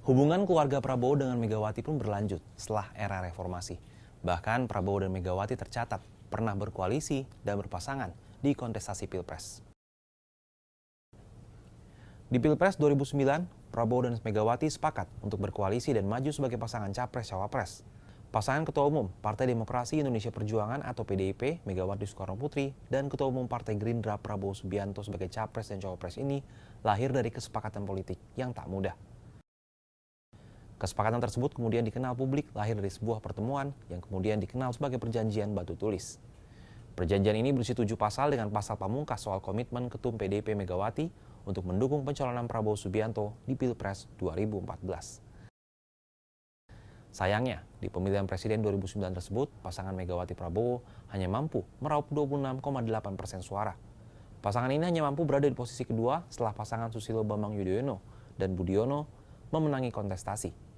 Hubungan keluarga Prabowo dengan Megawati pun berlanjut setelah era reformasi. Bahkan Prabowo dan Megawati tercatat pernah berkoalisi dan berpasangan di kontestasi Pilpres. Di Pilpres 2009, Prabowo dan Megawati sepakat untuk berkoalisi dan maju sebagai pasangan Capres-Cawapres. Pasangan Ketua Umum Partai Demokrasi Indonesia Perjuangan atau PDIP, Megawati Soekarnoputri, dan Ketua Umum Partai Gerindra Prabowo Subianto sebagai Capres dan Cawapres ini lahir dari kesepakatan politik yang tak mudah. Kesepakatan tersebut kemudian dikenal publik lahir dari sebuah pertemuan yang kemudian dikenal sebagai perjanjian batu tulis. Perjanjian ini berisi 7 pasal dengan pasal pamungkas soal komitmen Ketum PDIP Megawati untuk mendukung pencalonan Prabowo Subianto di Pilpres 2014. Sayangnya, di pemilihan presiden 2009 tersebut, pasangan Megawati Prabowo hanya mampu meraup 26,8% suara. Pasangan ini hanya mampu berada di posisi kedua setelah pasangan Susilo Bambang Yudhoyono dan Budiono memenangi kontestasi.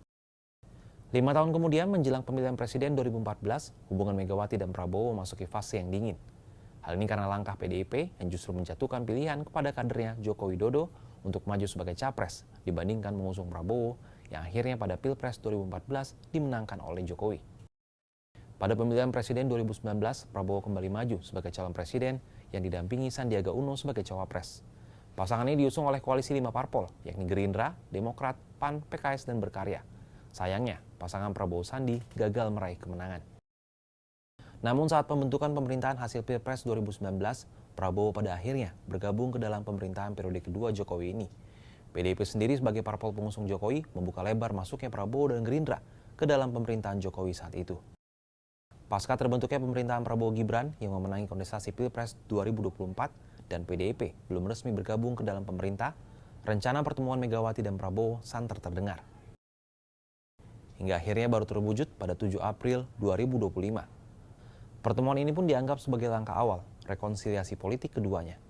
5 tahun kemudian menjelang pemilihan presiden 2014, hubungan Megawati dan Prabowo memasuki fase yang dingin. Hal ini karena langkah PDIP yang justru menjatuhkan pilihan kepada kadernya Joko Widodo untuk maju sebagai capres dibandingkan mengusung Prabowo yang akhirnya pada Pilpres 2014 dimenangkan oleh Jokowi. Pada pemilihan presiden 2019, Prabowo kembali maju sebagai calon presiden yang didampingi Sandiaga Uno sebagai cawapres. Pasangan ini diusung oleh koalisi 5 parpol, yakni Gerindra, Demokrat, PAN, PKS, dan Berkarya. Sayangnya, pasangan Prabowo Sandi gagal meraih kemenangan. Namun saat pembentukan pemerintahan hasil Pilpres 2019, Prabowo pada akhirnya bergabung ke dalam pemerintahan periode kedua Jokowi ini. PDIP sendiri sebagai parpol pengusung Jokowi membuka lebar masuknya Prabowo dan Gerindra ke dalam pemerintahan Jokowi saat itu. Pasca terbentuknya pemerintahan Prabowo Gibran yang memenangi kontestasi Pilpres 2024 dan PDIP belum resmi bergabung ke dalam pemerintah, rencana pertemuan Megawati dan Prabowo santer terdengar. Hingga akhirnya baru terwujud pada 7 April 2025. Pertemuan ini pun dianggap sebagai langkah awal rekonsiliasi politik keduanya.